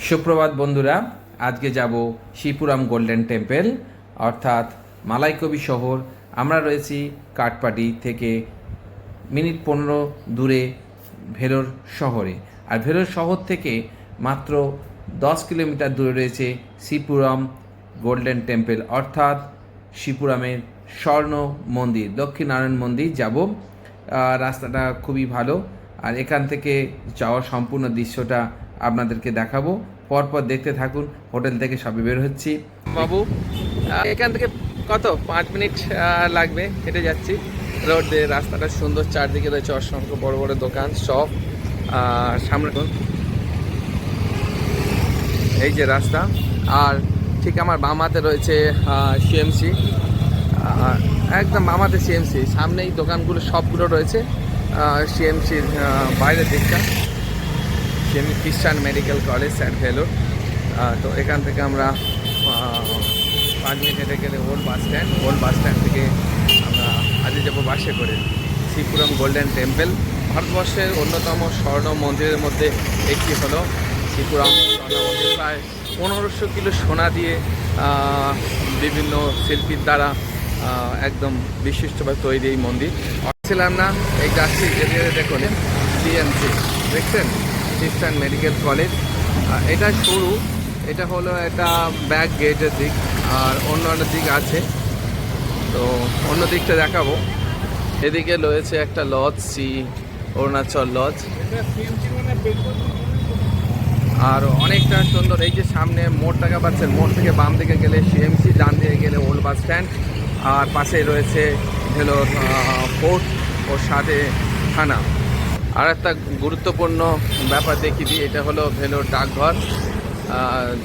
সুপ্রভাত বন্ধুরা, আজকে যাব শ্রীপুরাম গোল্ডেন টেম্পল অর্থাৎ মালাইকবি শহর। আমরা রয়েছি কাটপাটি থেকে মিনিট 15 দূরে ভেলোর শহরে। আর ভেলোর শহর থেকে মাত্র 10 কিলোমিটার দূরে রয়েছে শ্রীপুরাম গোল্ডেন টেম্পল অর্থাৎ শ্রীপুরামের স্বর্ণ মন্দির, লক্ষ্মীনারায়ণ মন্দির যাব। রাস্তাটা খুবই ভালো, আর এখান থেকে যাওয়ার সম্পূর্ণ দৃশ্যটা আপনাদেরকে দেখাবো। পরপর দেখতে থাকুন। হোটেল থেকে সবে বের হচ্ছি। বাবু, এখান থেকে কত 5 মিনিট লাগবে, হেঁটে যাচ্ছি। রোড দিয়ে রাস্তাটা সুন্দর, চারদিকে রয়েছে অসংখ্য বড় বড় দোকান, শপ। সামনে এই যে রাস্তা, আর ঠিক আমার বাম হাতে রয়েছে সিএমসি, একদম বাম হাতে সিএমসি। সামনেই দোকানগুলো সবগুলো রয়েছে সিএমসির বাইরের দিকটা, সিএমসি খ্রিস্টান মেডিকেল কলেজ অ্যাট ভেলোর। তো এখান থেকে আমরা 5 মিনিট হেঁটে গেলে ওল্ড বাস স্ট্যান্ড থেকে আমরা আজকে যাবো বাসে করে শ্রীপুরাম গোল্ডেন টেম্পল। ভারতবর্ষের অন্যতম স্বর্ণ মন্দিরের মধ্যে একটি হলো শ্রীপুরাম স্বর্ণ মন্দির। প্রায় 1500 কিলো সোনা দিয়ে বিভিন্ন শিল্পীর দ্বারা একদম বিশিষ্টভাবে তৈরি এই মন্দির। ছিলাম না, এই যাচ্ছি যেতে দেখুন সিএমসি, দেখছেন খ্রিস্টান মেডিকেল কলেজ। এটা শুরু, এটা হলো একটা ব্যাক গেটের দিক, আর অন্য দিক আছে, তো অন্য দিকটা দেখাবো। এদিকে রয়েছে একটা লজ, অরুণাচল লজ, আর অনেকটা সুন্দর। এই যে সামনে মোড় দেখা পাচ্ছেন, মোড় থেকে বাম দিকে গেলে সিএমসি, ডান দিকে গেলে ওল্ড বাস স্ট্যান্ড, আর পাশেই রয়েছে ভেলোর ফোর্ট, ওর সাথে থানা। আর একটা গুরুত্বপূর্ণ ব্যাপার দেখিয়ে দিই, এটা হলো ভেলোর ডাকঘর।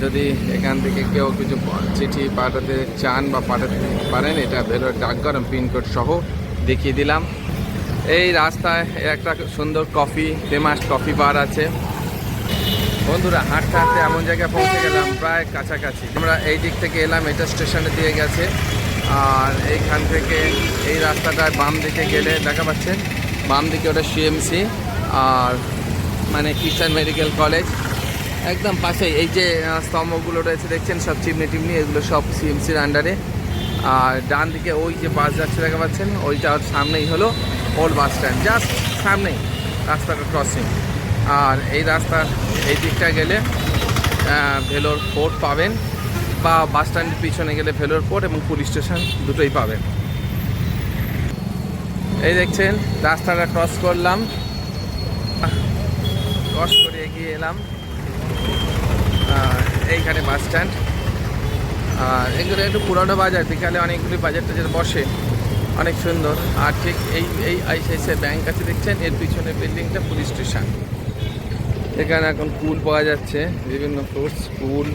যদি এখান থেকে কেউ কিছু চিঠি পাঠাতে চান বা পাঠাতে পারেন, এটা ভেলোর ডাকঘর। পিনকোড সহ দেখিয়ে দিলাম। এই রাস্তায় একটা সুন্দর ফেমাস কফি বার আছে। বন্ধুরা, হাঁটতে হাঁটতে এমন জায়গায় পৌঁছে গেলাম, প্রায় কাছাকাছি। আমরা এই দিক থেকে এলাম, এটা স্টেশনে দিয়ে গেছে, আর এইখান থেকে এই রাস্তাটায় বাম দিকে গেলে দেখা পাচ্ছেন, বাম দিকে ওটা সিএমসি, আর মানে খ্রিস্টান মেডিকেল কলেজ একদম পাশেই। এই যে স্তম্ভগুলো রয়েছে দেখছেন, সব চিমনি টিমনি, এগুলো সব সিএমসির আন্ডারে। আর ডান দিকে ওই যে বাস যাচ্ছে দেখা পাচ্ছেন, ওইটার সামনেই হলো ওল্ড বাস স্ট্যান্ড, জাস্ট সামনেই রাস্তাটা ক্রসিং। আর এই রাস্তার এই দিকটা গেলে ভেলোর ফোর্ট পাবেন, বা বাস স্ট্যান্ডের পিছনে গেলে ভেলোর ফোর্ট এবং পুলিশ স্টেশন দুটোই পাবেন। এই দেখছেন রাস্তাটা ক্রস করলাম, ক্রস করে এগিয়ে এলাম, এইখানে বাস স্ট্যান্ড। আর এগুলো একটু পুরনো বাজার, বিকালে অনেকগুলি বাজার টাজার বসে, অনেক সুন্দর। আর ঠিক এই আইসিআইসিআই ব্যাংক আছে দেখছেন, এর পিছনে বিল্ডিংটা পুলিশ স্টেশন। এখানে এখন কুল পাওয়া যাচ্ছে, বিভিন্ন ফ্রুটস, কুল,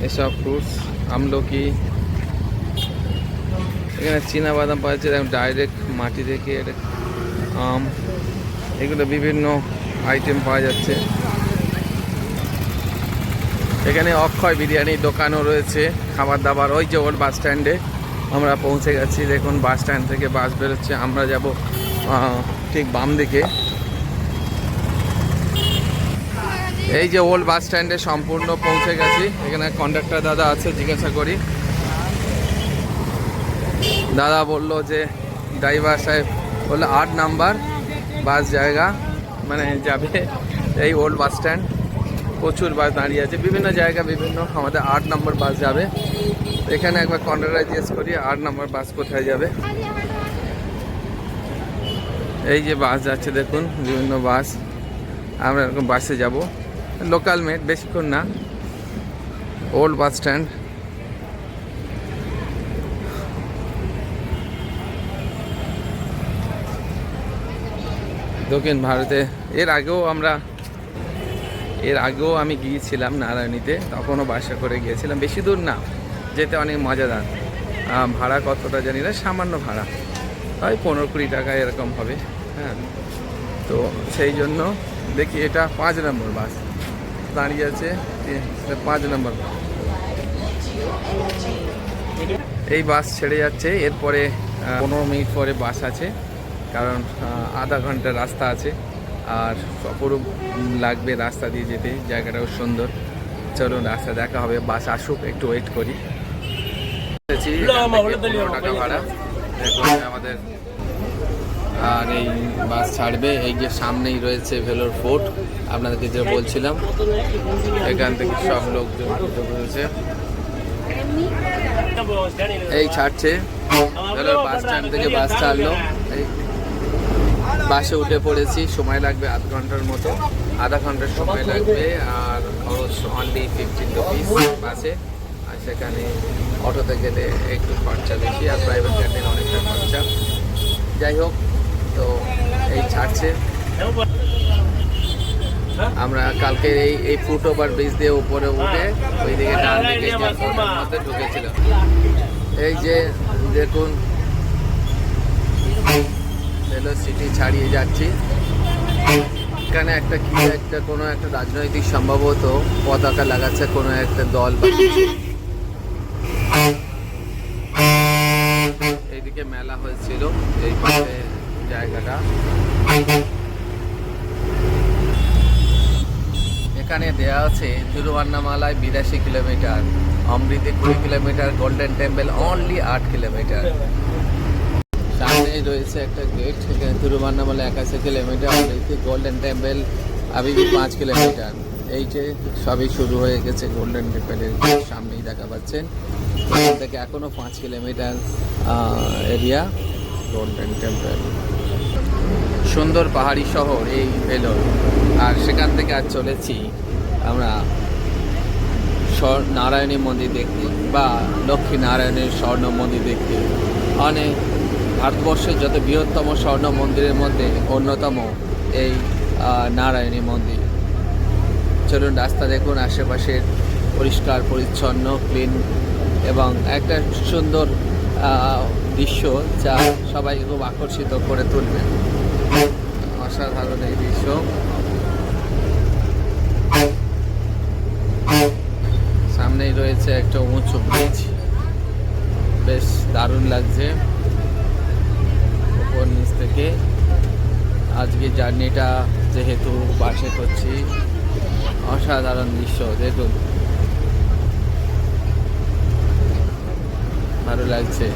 এসব ফ্রুটস, আমলকি। এখানে চীনা বাদাম পাওয়া যাচ্ছে ডাইরেক্ট মাটি থেকে, আম, এগুলো বিভিন্ন আইটেম পাওয়া যাচ্ছে। এখানে অক্ষয় বিরিয়ানির দোকানও রয়েছে, খাবার দাবার। ওই যে ওল্ড বাস স্ট্যান্ডে আমরা পৌঁছে গেছি, দেখুন বাস স্ট্যান্ড থেকে বাস বেরোচ্ছে, আমরা যাব ঠিক বাম দিকে। এই যে ওল্ড বাস স্ট্যান্ডে সম্পূর্ণ পৌঁছে গেছি। এখানে কন্ডাক্টর দাদা আছে, জিজ্ঞাসা করি। দাদা বললো যে ড্রাইভার সাহেব বললো 8 নাম্বার বাস জায়গা, মানে যাবে এই ওল্ড বাস স্ট্যান্ড। প্রচুর বাস দাঁড়িয়ে আছে বিভিন্ন জায়গা, বিভিন্ন আমাদের 8 নম্বর বাস যাবে। এখানে একবার কন্ডাক্টর জিজ্ঞেস করি 8 নম্বর বাস কোথায় যাবে। এই যে বাস যাচ্ছে দেখুন, বিভিন্ন বাস। আমরা এরকম বাসে যাব, লোকাল মেট, বেশিক্ষণ না। ওল্ড বাস স্ট্যান্ড, দক্ষিণ ভারতে। এর আগেও আমি গিয়েছিলাম নারায়ণীতে, তখনও বাসা করে গিয়েছিলাম। বেশি দূর না, যেতে অনেক মজাদার। ভাড়া কতটা জানি না, সামান্য ভাড়া, হয় 15-20 টাকা এরকম হবে। হ্যাঁ, তো সেই জন্য দেখি এটা 5 নম্বর বাস দাঁড়িয়ে আছে, 5 নম্বর। এই বাস ছেড়ে যাচ্ছে, এরপরে 15 মিনিট পরে বাস আছে, কারণ আধা ঘন্টা রাস্তা আছে। আর অপরূপ লাগবে রাস্তা দিয়ে যেতে, জায়গাটাও সুন্দর। চলুন রাস্তা দেখা হবে, বাস আসুক, একটু ওয়েট করি। 15 টাকা ভাড়া দেখুন আমাদের। আর এই বাস ছাড়বে, এই যে সামনেই রয়েছে ভেলোর ফোর্ট, আপনাদেরকে যে বলছিলাম, এখান থেকে সব লোকজন রয়েছে। এই ছাড়ছে ভেলোর বাস স্ট্যান্ড থেকে, বাস ছাড়লো। এই বাসে উঠে পড়েছি, সময় লাগবে আধ ঘন্টার মতো, আধা ঘন্টার সময় লাগবে। আর খরচ অনলি 15 রুপিস বাসে। আর সেখানে অটোতে গেলে একটু খরচা বেশি, আর প্রাইভেট গাড়িতে অনেকটা খরচা। যাই হোক, তো এই ছাড়ছে। আমরা কালকে এই ফুট ওভার ব্রিজ দিয়ে উপরে উঠে ওইদিকে ডান দিকে মধ্যে ঢুকেছিলাম। এই যে দেখুন ভেলোর সিটি ছাড়িয়ে যাচ্ছি। এখানে একটা কি একটা কোনো একটা রাজনৈতিক সম্ভবত পতাকা লাগাচ্ছে কোনো একটা দল বা কিছু। এইদিকে মেলা হয়েছিল, এই পাশে জায়গাটা। এখানে দেয়া আছে তিরুভান্নামালায় 82 কিলোমিটার, অমৃতে 20 kilometre, golden temple only 8 kilometre. সামনে রয়েছে একটা গেট, সেখানে তিরুভান্নামালা 81 কিলোমিটার, অমৃতে গোল্ডেন টেম্পল আবিবি 5 কিলোমিটার। এই যে সবই শুরু হয়ে গেছে, গোল্ডেন টেম্পলের সামনেই দেখা পাচ্ছেন। এখান থেকে এখনো 5 কিলোমিটার এরিয়া গোল্ডেন টেম্পল। সুন্দর পাহাড়ি শহর এই ভেলোর। আর সেখান থেকে আজ চলেছি আমরা নারায়ণী মন্দির দেখতে, বা লক্ষ্মী নারায়ণের স্বর্ণ মন্দির দেখতে। অনেক ভারতবর্ষের যত বৃহত্তম স্বর্ণ মন্দিরের মধ্যে অন্যতম এই নারায়ণী মন্দির। চলুন রাস্তা দেখুন, আশেপাশের পরিষ্কার পরিচ্ছন্ন, ক্লিন, এবং একটা সুন্দর দৃশ্য যা সবাইকে খুব আকর্ষিত করে তুলবে। অসাধারণ এই দৃশ্য। সামনেই রয়েছে একটা উঁচু ব্রিজ, বেশ দারুণ লাগছে উপর নিচ থেকে। আজকে জার্নিটা যেহেতু বাসে করছি, অসাধারণ দৃশ্য দেখুন, ভালো লাগছে।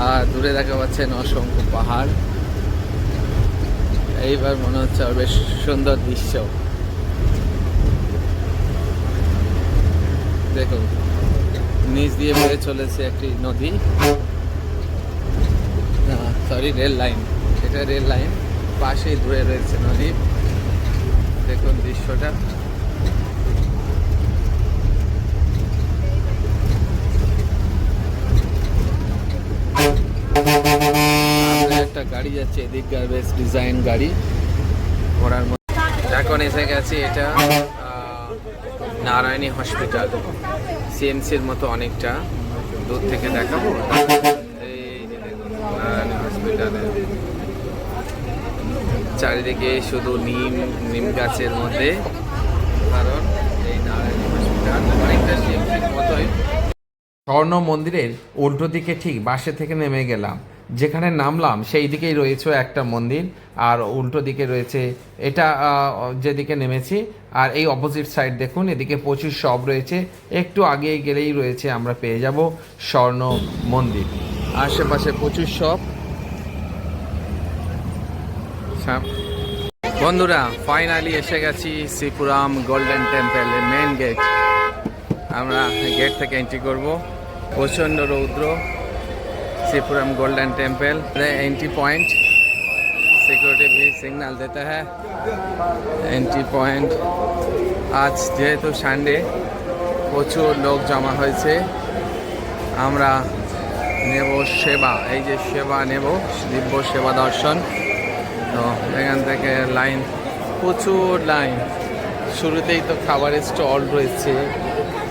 আর দূরে দেখা পাচ্ছেন অসংখ্য পাহাড়। এইবার মনে হচ্ছে বেশ সুন্দর দৃশ্য। দেখুন নিচ দিয়ে বয়ে চলেছে একটি নদী, সরি রেল লাইন, এটা রেল লাইন, পাশেই দূরে রয়েছে নদী। দেখুন দৃশ্যটা। একটা গাড়ি যাচ্ছে এদিককার, বেশ ডিজাইন গাড়ি ঘোড়ার মধ্যে। এখন এসে গেছি, এটা নারায়ণী হসপিটাল, সিএমসির মতো অনেকটা দূর থেকে দেখাবো। এই যে দেখুন নারায়ণী হসপিটালে চারিদিকে শুধু নিম গাছের মধ্যে, কারণ এই নারায়ণী হসপিটাল অনেকটা সিএমসির মতোই। স্বর্ণ মন্দিরের উল্টো দিকে ঠিক বাসে থেকে নেমে গেলাম, যেখানে নামলাম সেই দিকেই রয়েছে একটা মন্দির, আর উল্টো দিকে রয়েছে এটা যেদিকে নেমেছি। আর এই অপোজিট সাইড দেখুন, এদিকে প্রচুর শপ রয়েছে, একটু আগে গেলেই রয়েছে আমরা পেয়ে যাব স্বর্ণ মন্দির। আশেপাশে প্রচুর শপ। বন্ধুরা ফাইনালি এসে গেছি শ্রীপুরাম গোল্ডেন টেম্পলের মেন গেট। আমরা গেট থেকে এন্ট্রি করব। প্রচণ্ড রৌদ্র। Sripuram golden temple entry point, security भी सिग्नल देता है एंट्री पॉइंट। आज जेहेतु सानडे प्रचुर लोक जमा হয়েছে। আমরা নেব সেবা, এই যে সেবা নেব, দিব্য সেবা দর্শন। তো এখান থেকে লাইন, প্রচুর লাইন। শুরুতেই তো খাবারের স্টল রয়েছে,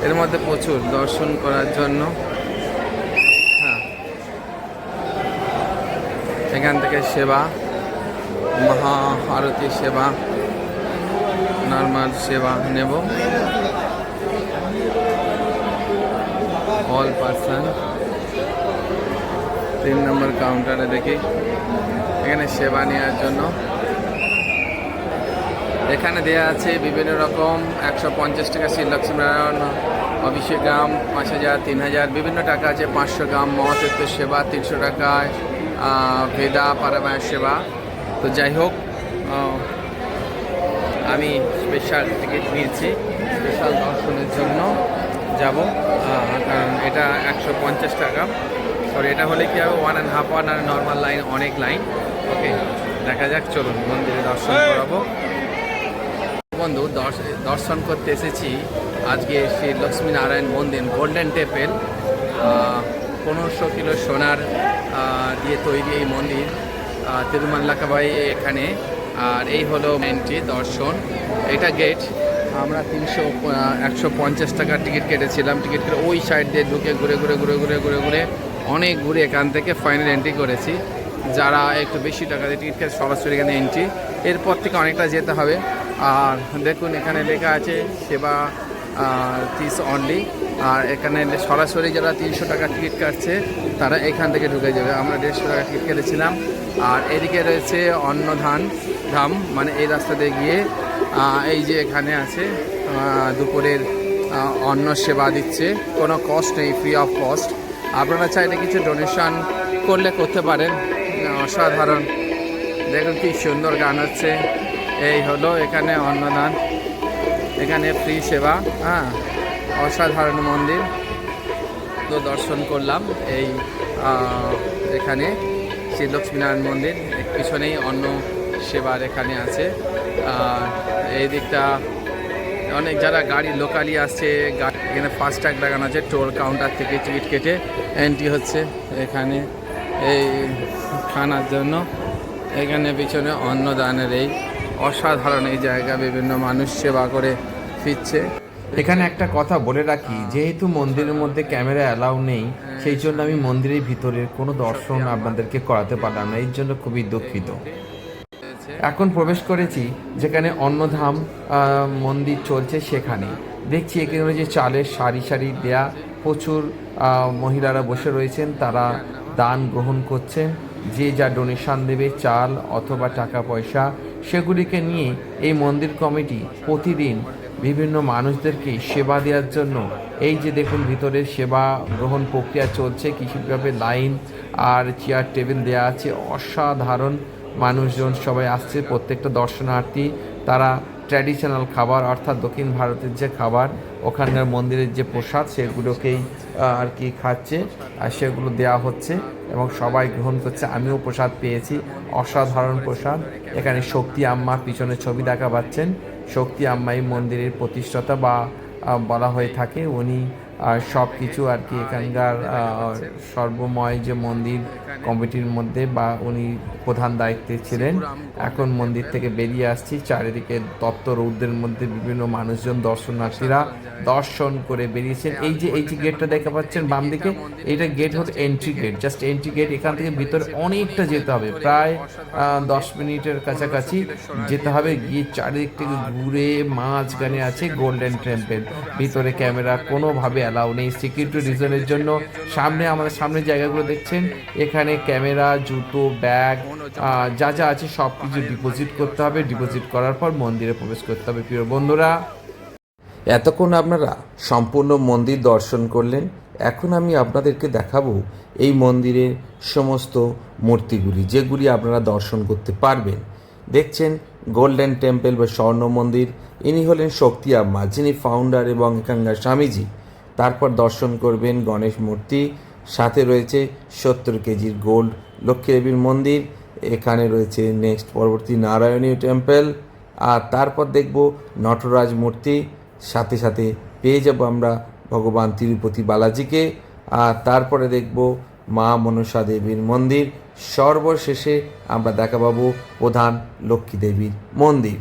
এর মধ্যে প্রচুর দর্শন করার জন্য। এখান থেকে সেবা, মহা আরতি সেবা, নর্মাল সেবা নেব। অল পার্সন 3 নম্বর কাউন্টারে দেখি, এখানে সেবা নেওয়ার জন্য এখানে দেওয়া আছে বিভিন্ন রকম 150 টাকা শ্রী লক্ষ্মীনারায়ণ অভিষেকাম, 5000, 3000 বিভিন্ন টাকা আছে, 500 গ্রাম মহাতীর্থ সেবা 300 টাকায়, ভেদা পারামায় সেবা। তো যাই হোক, আমি স্পেশাল টিকিট নিয়েছি স্পেশাল দর্শনের জন্য যাব, কারণ এটা 150 টাকা। সরি, এটা হলে কি হবে 1.5 আওয়ার, আর নর্মাল লাইন অনেক লাইন। ওকে, দেখা যাক, চলুন মন্দিরে দর্শন করাবো। বন্ধু, দর্শন করতে এসেছি আজকে শ্রী লক্ষ্মীনারায়ণ মন্দির গোল্ডেন টেম্পল। 1500 কিলো সোনার দিয়ে তৈরি এই মন্দির, তিরুমাল্লাকাবাই এখানে। আর এই হলো এন্ট্রি দর্শন, এটা গেট। আমরা 150 টাকার টিকিট কেটেছিলাম। টিকিট কেটে ওই সাইড দিয়ে ঢুকে ঘুরে ঘুরে ঘুরে ঘুরে ঘুরে ঘুরে অনেক ঘুরে এখান থেকে ফাইনাল এন্ট্রি করেছি। যারা একটু বেশি টাকা দিয়ে টিকিট কেটে সরাসরি এখানে এন্ট্রি, এরপর থেকে অনেকটা যেতে হবে। আর দেখুন এখানে লেখা আছে সেবা ফিস অনলি। আর এখানে সরাসরি যারা 300 টাকা টিকিট কাটছে তারা এখান থেকে ঢুকে যাবে। আমরা 150 টাকা টিকিট কেটেছিলাম। আর এদিকে রয়েছে অন্নধান ধাম, মানে এই রাস্তা দিয়ে গিয়ে এই যে এখানে আছে দুপুরের অন্ন সেবা দিচ্ছে, কোনো কস্ট নেই, ফ্রি অফ কস্ট। আপনারা চাইলে কিছু ডোনেশন করলে করতে পারেন। অসাধারণ, দেখুন কি সুন্দর গান হচ্ছে। এই হলো এখানে অন্নদান, এখানে ফ্রি সেবা। অসাধারণ মন্দির। তো দর্শন করলাম এই এখানে শ্রী লক্ষ্মীনারায়ণ মন্দির, পিছনেই অন্ন সেবার এখানে আছে। এই দিকটা অনেক যারা গাড়ি লোকালি আসছে, এখানে ফাস্ট্যাগ লাগানো আছে, টোল কাউন্টার থেকে টিকিট কেটে এন্ট্রি হচ্ছে এখানে এই খানার জন্য। এখানে পিছনে অন্নদানের এই অসাধারণ এই জায়গা, বিভিন্ন মানুষ সেবা করে ফিরছে। এখানে একটা কথা বলে রাখি, যেহেতু মন্দিরের মধ্যে ক্যামেরা অ্যালাউ নেই, সেই জন্য আমি মন্দিরের ভিতরের কোনো দর্শন আপনাদেরকে করাতে পারলাম না, এর জন্য খুবই দুঃখিত। এখন প্রবেশ করেছি যেখানে অন্নধাম মন্দির চলছে, সেখানে দেখছি এখানে যে চালের সারি সারি দেয়া, প্রচুর মহিলারা বসে রয়েছেন, তারা দান গ্রহণ করছেন। যে যা ডোনেশন দেবে, চাল অথবা টাকা পয়সা, সেগুলিকে নিয়ে এই মন্দির কমিটি প্রতিদিন বিভিন্ন মানুষদেরকে সেবা দেওয়ার জন্য, এই যে দেখুন ভিতরে সেবা গ্রহণ প্রক্রিয়া চলছে, কীভাবে লাইন আর চেয়ার টেবিল দেওয়া আছে। অসাধারণ মানুষজন সবাই আসছে, প্রত্যেকটা দর্শনার্থী। তারা ট্র্যাডিশনাল খাবার, অর্থাৎ দক্ষিণ ভারতের যে খাবার, ওখানকার মন্দিরের যে প্রসাদ, সেগুলোকেই আর কি খাচ্ছে, আর সেগুলো দেওয়া হচ্ছে এবং সবাই গ্রহণ করছে। আমিও প্রসাদ পেয়েছি, অসাধারণ প্রসাদ। এখানে শক্তি আম্মা পিছনে ছবি দেখা পাচ্ছেন। শক্তি আম্মাই মন্দিরের প্রতিষ্ঠাতা বা বলা হয়ে থাকে। উনি সব কিছু আর কি এখানকার সর্বময় যে মন্দির কমিটির মধ্যে, বা উনি প্রধান দায়িত্বে ছিলেন। এখন মন্দির থেকে বেরিয়ে আসছি, চারিদিকে তত্ত্ব রৌদ্রের মধ্যে বিভিন্ন মানুষজন, দর্শনার্থীরা দর্শন করে বেরিয়েছেন। এই যে গেটটা দেখা পাচ্ছেন বাম দিকে, এইটা গেট হচ্ছে entry gate, just entry gate. এখান থেকে ভিতরে অনেকটা যেতে হবে, প্রায় 10 মিনিটের কাছাকাছি যেতে হবে। গিয়ে চারিদিক থেকে ঘুরে মাঝখানে আছে গোল্ডেন টেম্পল। ভিতরে ক্যামেরা কোনোভাবে অ্যালাউ নেই, সিকিউরিটি রিজনের জন্য। আমাদের সামনে জায়গাগুলো দেখছেন, এখানে ক্যামেরা, জুতো, ব্যাগ যা যা আছে সব কিছু ডিপোজিট করতে হবে। ডিপোজিট করার পর মন্দিরে প্রবেশ করতে হবে। প্রিয় বন্ধুরা, এতক্ষণ আপনারা সম্পূর্ণ মন্দির দর্শন করলেন। এখন আমি আপনাদেরকে দেখাবো এই মন্দিরের সমস্ত মূর্তিগুলি, যেগুলি আপনারা দর্শন করতে পারবেন। দেখছেন গোল্ডেন টেম্পল বা স্বর্ণ মন্দির। ইনি হলেন শক্তি আম্মা, যিনি ফাউন্ডার এবং এখানকার স্বামীজি। তারপর দর্শন করবেন গণেশ মূর্তি, সাথে রয়েছে 70 কেজির গোল্ড লক্ষ্মী দেবীর মন্দির। এখানে রয়েছে নেক্সট পরবর্তী নারায়ণীয় টেম্পল। আর তারপর দেখব নটরাজ মূর্তি, সাথে সাথে পেয়ে যাব আমরা ভগবান তিরুপতি বালাজিকে। আর তারপরে দেখব মা মনসা দেবীর মন্দির। সর্বশেষে আমরা দেখা পাবো প্রধান লক্ষ্মী দেবীর মন্দির।